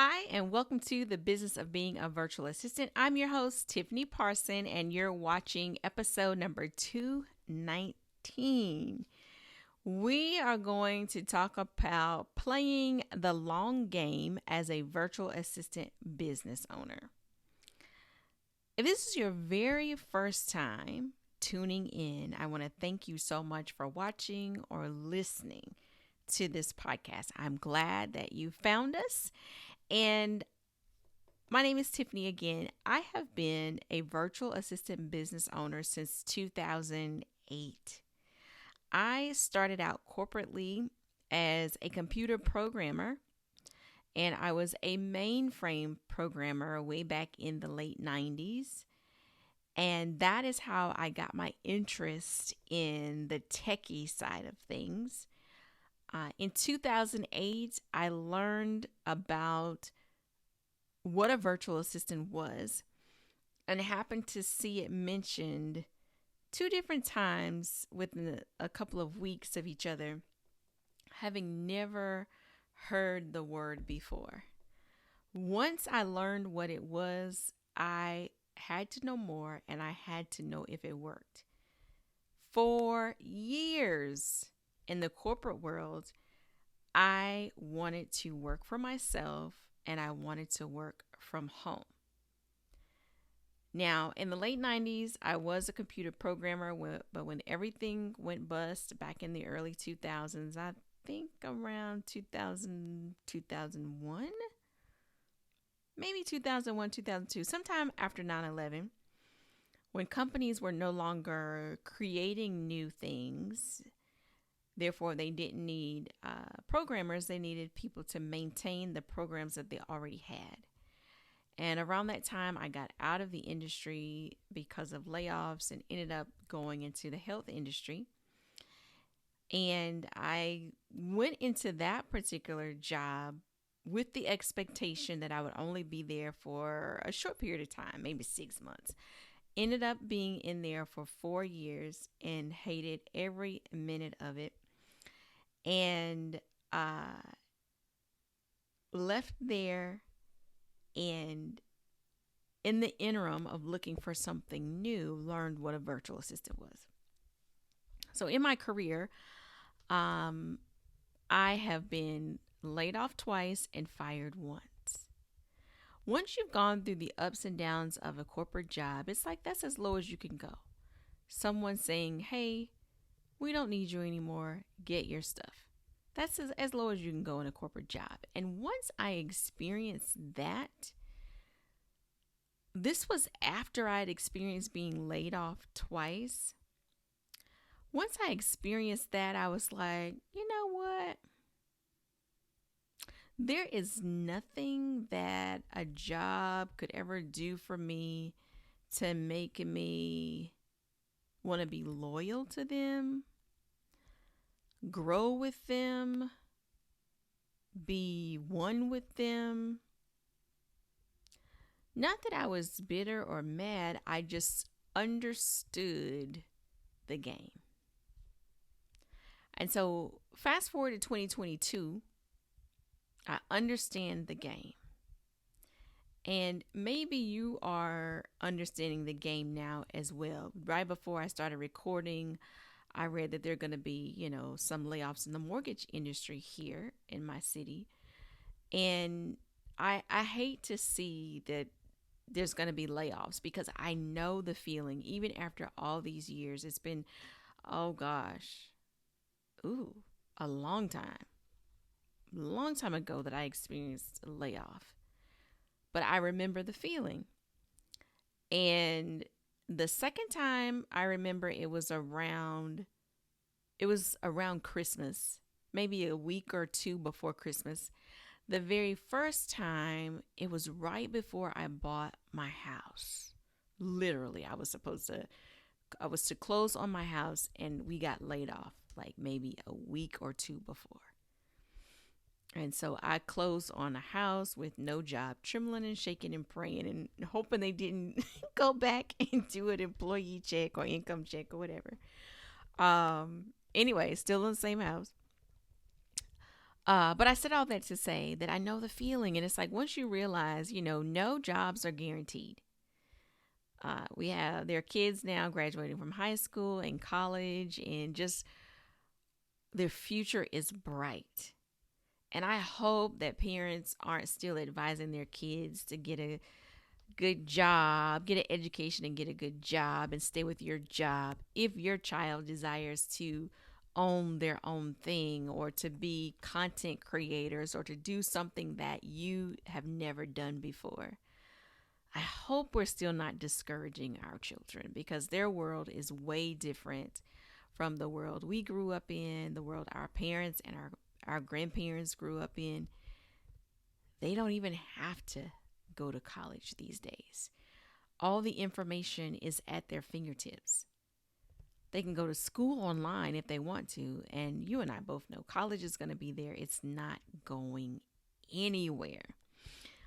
Hi, and welcome to the Business of Being a Virtual Assistant. I'm your host, Tiffany Parson, and you're watching episode number 219. We are going to talk about playing the long game as a virtual assistant business owner. If this is your very first time tuning in, I want to thank you so much for watching or listening to this podcast. I'm glad that you found us. And my name is Tiffany again. I have been a virtual assistant business owner since 2008. I started out corporately as a computer programmer, and I was a mainframe programmer way back in the late 90s. And that is how I got my interest in the techie side of things. In 2008, I learned about what a virtual assistant was and happened to see it mentioned two different times within a couple of weeks of each other, having never heard the word before. Once I learned what it was, I had to know more and I had to know if it worked. For years in the corporate world, I wanted to work for myself and I wanted to work from home. Now, in the late 90s, I was a computer programmer, but when everything went bust back in the early 2000s, I think around 2000, 2001, maybe 2001, 2002, sometime after 9/11, when companies were no longer creating new things. Therefore, they didn't need programmers. They needed people to maintain the programs that they already had. And around that time, I got out of the industry because of layoffs and ended up going into the health industry. And I went into that particular job with the expectation that I would only be there for a short period of time, maybe 6 months. Ended up being in there for 4 years and hated every minute of it. And left there, and in the interim of looking for something new, learned what a virtual assistant was. So in my career, I have been laid off twice and fired once. Once you've gone through the ups and downs of a corporate job, it's like that's as low as you can go. Someone saying, hey, we don't need you anymore, get your stuff. That's as low as you can go in a corporate job. And once I experienced that, this was after I'd experienced being laid off twice. Once I experienced that, I was like, you know what? There is nothing that a job could ever do for me to make me want to be loyal to them, grow with them, be one with them. Not that I was bitter or mad, I just understood the game. And so, fast forward to 2022, I understand the game. And maybe you are understanding the game now as well. Right before I started recording, I read that there are going to be, some layoffs in the mortgage industry here in my city. And I hate to see that there's going to be layoffs because I know the feeling. Even after all these years, it's been, oh gosh, a long time ago that I experienced a layoff. But I remember the feeling. And the second time I remember it was around Christmas, maybe a week or two before Christmas. The very first time, it was right before I bought my house. Literally, I was to close on my house and we got laid off like maybe a week or two before. And so I closed on a house with no job, trembling and shaking and praying and hoping they didn't go back and do an employee check or income check or whatever. Anyway, still in the same house. But I said all that to say that I know the feeling. And it's like once you realize, no jobs are guaranteed. We have their kids now graduating from high school and college, and just their future is bright. And I hope that parents aren't still advising their kids to get a good job, get an education and get a good job and stay with your job if your child desires to own their own thing or to be content creators or to do something that you have never done before. I hope we're still not discouraging our children because their world is way different from the world we grew up in, the world our parents and our grandparents grew up in. They don't even have to go to college these days. All the information is at their fingertips. They can go to school online if they want to. And you and I both know college is going to be there. It's not going anywhere.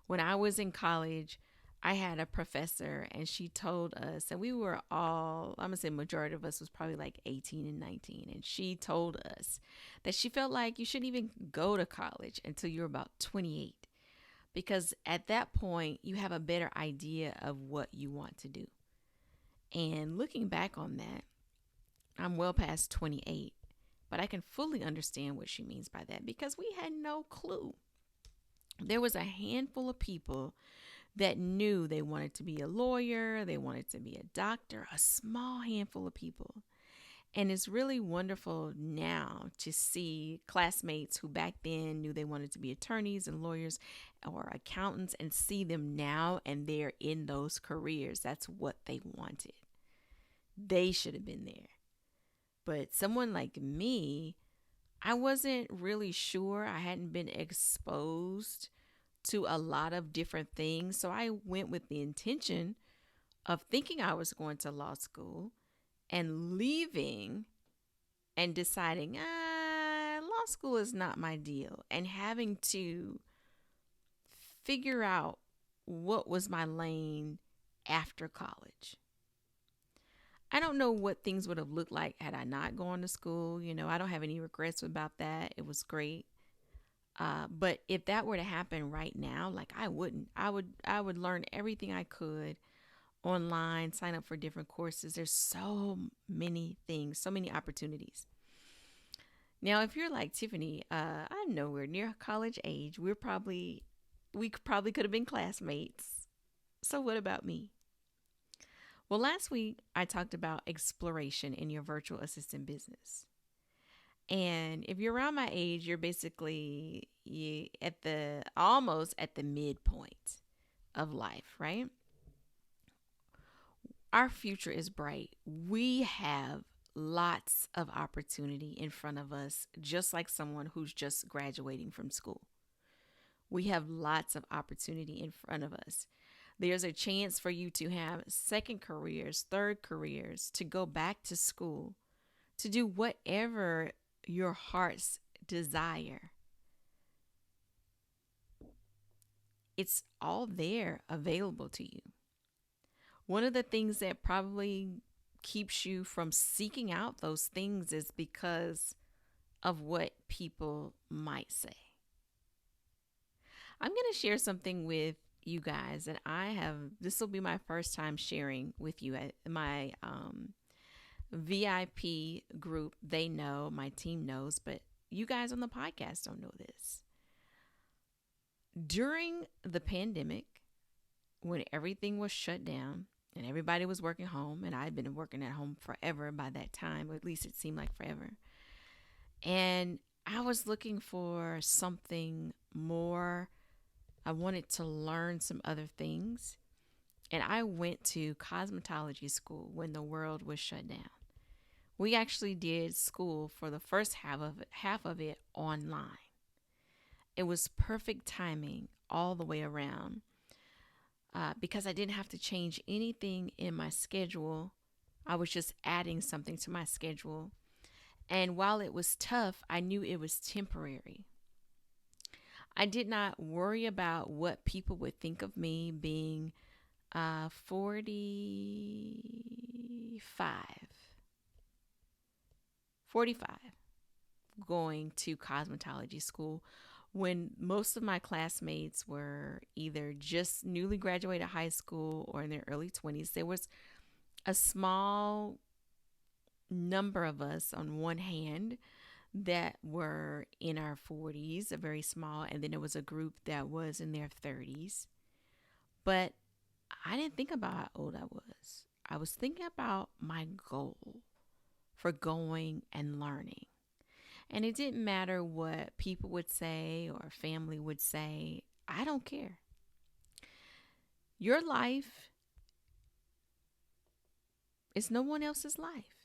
When I was in college, I had a professor and she told us, and we were all, I'm going to say majority of us was probably like 18 and 19. And she told us that she felt like you shouldn't even go to college until you're about 28. Because at that point, you have a better idea of what you want to do. And looking back on that, I'm well past 28, but I can fully understand what she means by that because we had no clue. There was a handful of people that knew they wanted to be a lawyer, they wanted to be a doctor, a small handful of people. And it's really wonderful now to see classmates who back then knew they wanted to be attorneys and lawyers or accountants and see them now and they're in those careers. That's what they wanted. They should have been there. But someone like me, I wasn't really sure. I hadn't been exposed to a lot of different things. So I went with the intention of thinking I was going to law school and leaving and deciding, law school is not my deal, and having to figure out what was my lane after college. I don't know what things would have looked like had I not gone to school. I don't have any regrets about that. It was great. But if that were to happen right now, like I wouldn't. I would learn everything I could online, sign up for different courses. There's so many things, so many opportunities. Now, if you're like Tiffany, I'm nowhere near college age. We probably could have been classmates. So what about me? Well, last week I talked about exploration in your virtual assistant business. And if you're around my age, you're basically almost at the midpoint of life, right? Our future is bright. We have lots of opportunity in front of us, just like someone who's just graduating from school. We have lots of opportunity in front of us. There's a chance for you to have second careers, third careers, to go back to school, to do whatever your heart's desire. It's all there available to you. One of the things that probably keeps you from seeking out those things is because of what people might say. I'm going to share something with you guys that this will be my first time sharing with you at my VIP group. They know, my team knows, but you guys on the podcast don't know this. During the pandemic, when everything was shut down and everybody was working home, and I'd been working at home forever by that time, or at least it seemed like forever. And I was looking for something more. I wanted to learn some other things. And I went to cosmetology school when the world was shut down. We actually did school for the first half of it online. It was perfect timing all the way around because I didn't have to change anything in my schedule. I was just adding something to my schedule. And while it was tough, I knew it was temporary. I did not worry about what people would think of me being 45. going to cosmetology school when most of my classmates were either just newly graduated high school or in their early 20s. There was a small number of us on one hand that were in our 40s, a very small, and then there was a group that was in their 30s. But I didn't think about how old I was. I was thinking about my goal for going and learning. And it didn't matter what people would say or family would say. I don't care. Your life is no one else's life.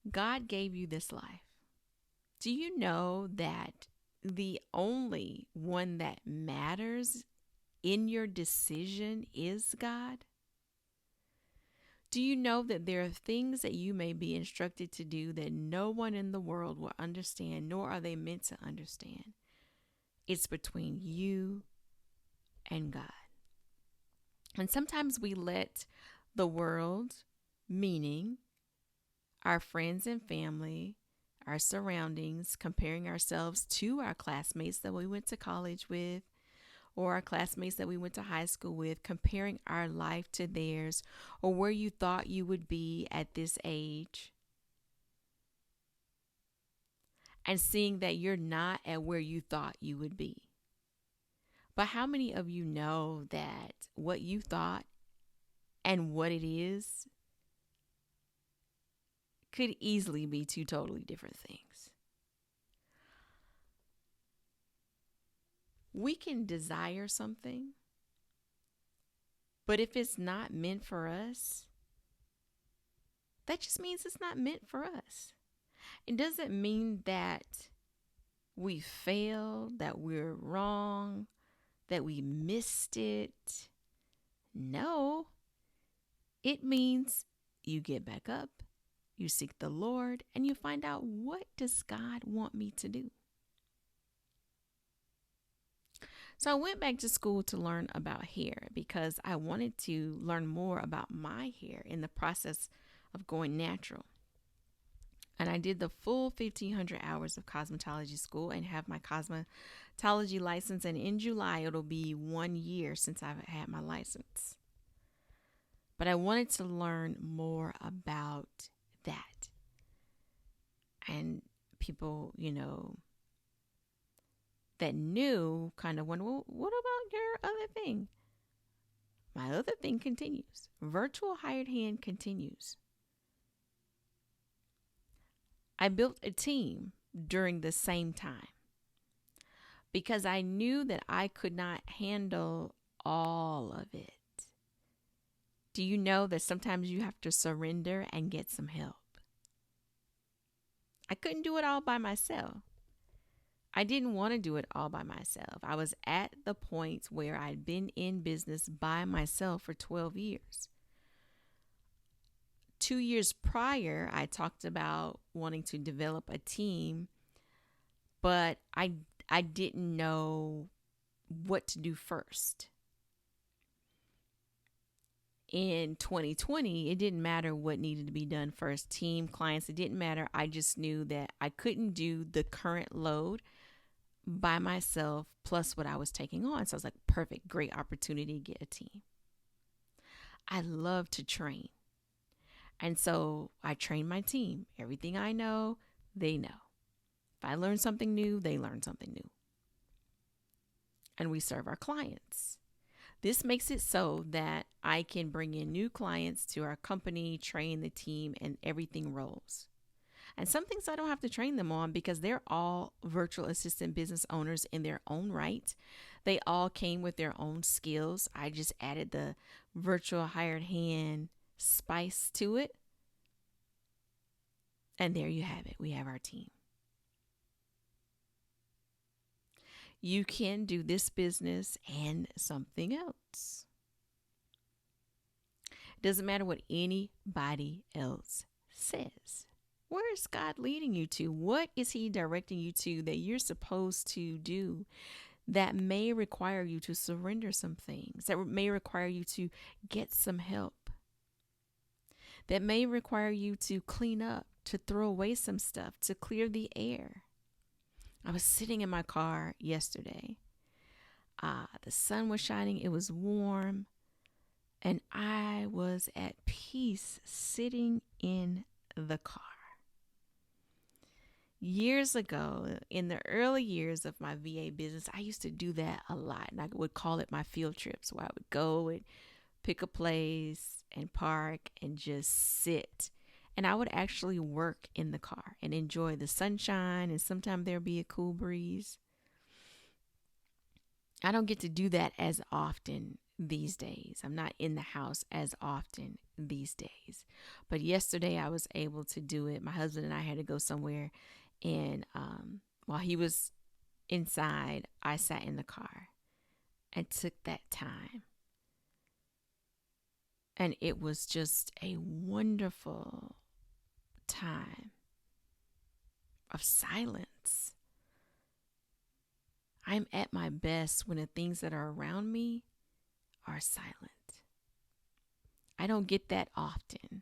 God gave you this life. Do you know that the only one that matters in your decision is God? Do you know that there are things that you may be instructed to do that no one in the world will understand, nor are they meant to understand? It's between you and God. And sometimes we let the world, meaning our friends and family, our surroundings, comparing ourselves to our classmates that we went to college with, or our classmates that we went to high school with, comparing our life to theirs, or where you thought you would be at this age, and seeing that you're not at where you thought you would be. But how many of you know that what you thought and what it is could easily be two totally different things? We can desire something, but if it's not meant for us, that just means it's not meant for us. It doesn't mean that we failed, that we're wrong, that we missed it. No, it means you get back up, you seek the Lord, and you find out, what does God want me to do? So I went back to school to learn about hair because I wanted to learn more about my hair in the process of going natural. And I did the full 1,500 hours of cosmetology school and have my cosmetology license. And in July, it'll be 1 year since I've had my license. But I wanted to learn more about that. And people, that knew kind of wonder, well, what about your other thing? My other thing continues. Virtual hired hand continues. I built a team during the same time because I knew that I could not handle all of it. Do you know that sometimes you have to surrender and get some help? I couldn't do it all by myself. I didn't want to do it all by myself. I was at the point where I'd been in business by myself for 12 years. 2 years prior, I talked about wanting to develop a team, but I didn't know what to do first. In 2020, it didn't matter what needed to be done first. Team, clients, it didn't matter. I just knew that I couldn't do the current load by myself plus what I was taking on. So I was like, perfect, great opportunity to get a team. I love to train. And so I train my team. Everything I know, they know. If I learn something new, they learn something new. And we serve our clients. This makes it so that I can bring in new clients to our company, train the team, and everything rolls. And some things I don't have to train them on because they're all virtual assistant business owners in their own right. They all came with their own skills. I just added the virtual hired hand spice to it. And there you have it. We have our team. You can do this business and something else. It doesn't matter what anybody else says. Where is God leading you to? What is He directing you to that you're supposed to do that may require you to surrender some things, that may require you to get some help, that may require you to clean up to throw away some stuff, to clear the air. I was sitting in my car yesterday. The sun was shining, it was warm, and I was at peace sitting in the car. Years ago, in the early years of my VA business, I used to do that a lot, and I would call it my field trips, where I would go and pick a place and park and just sit. And I would actually work in the car and enjoy the sunshine, and sometimes there'd be a cool breeze. I don't get to do that as often these days. I'm not in the house as often these days. But yesterday I was able to do it. My husband and I had to go somewhere, and while he was inside, I sat in the car and took that time. And it was just a wonderful time of silence. I'm at my best when the things that are around me are silent. I don't get that often,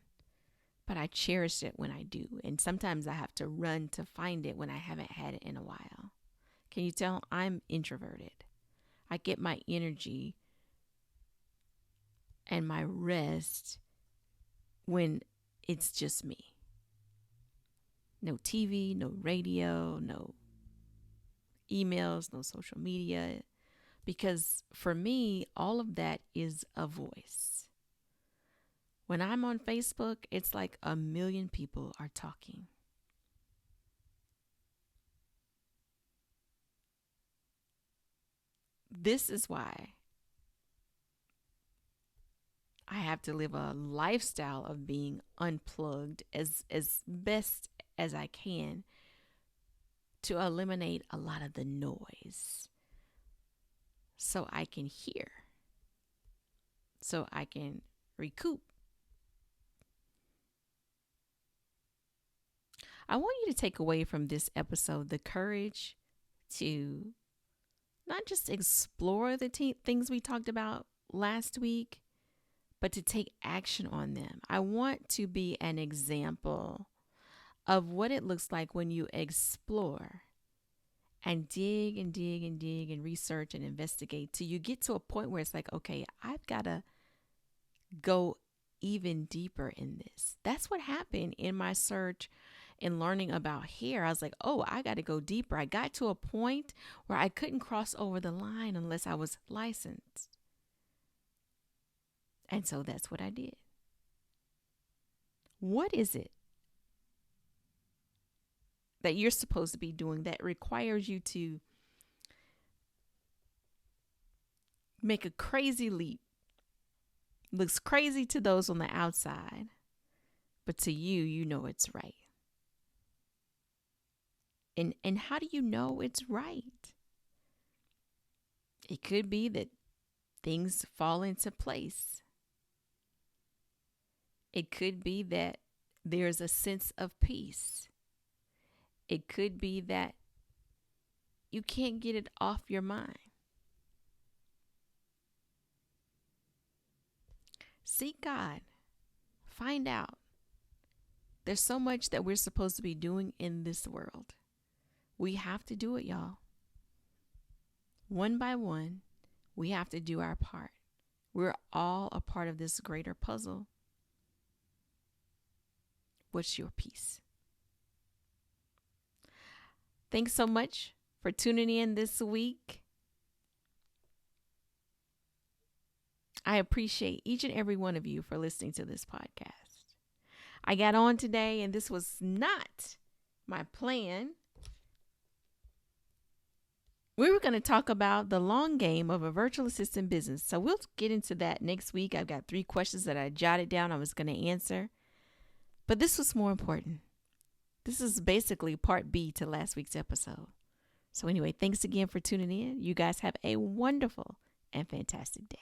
but I cherish it when I do. And sometimes I have to run to find it when I haven't had it in a while. Can you tell I'm introverted? I get my energy and my rest when it's just me. No TV, no radio, no emails, no social media. Because for me, all of that is a voice. When I'm on Facebook, it's like a million people are talking. This is why I have to live a lifestyle of being unplugged as best as I can to eliminate a lot of the noise so I can hear, so I can recoup. I want you to take away from this episode the courage to not just explore the things we talked about last week, but to take action on them. I want to be an example of what it looks like when you explore and dig and dig and dig and research and investigate till you get to a point where it's like, okay, I've got to go even deeper in this. That's what happened in my search and learning about hair. I was like, oh, I got to go deeper. I got to a point where I couldn't cross over the line unless I was licensed. And so that's what I did. What is it that you're supposed to be doing that requires you to make a crazy leap? Looks crazy to those on the outside, but to you, you know it's right. And how do you know it's right? It could be that things fall into place. It could be that there's a sense of peace. It could be that you can't get it off your mind. Seek God. Find out. There's so much that we're supposed to be doing in this world. We have to do it, y'all. One by one, we have to do our part. We're all a part of this greater puzzle. What's your piece? Thanks so much for tuning in this week. I appreciate each and every one of you for listening to this podcast. I got on today, and this was not my plan. We were going to talk about the long game of a virtual assistant business. So we'll get into that next week. I've got 3 questions that I jotted down I was going to answer. But this was more important. This is basically part B to last week's episode. So anyway, thanks again for tuning in. You guys have a wonderful and fantastic day.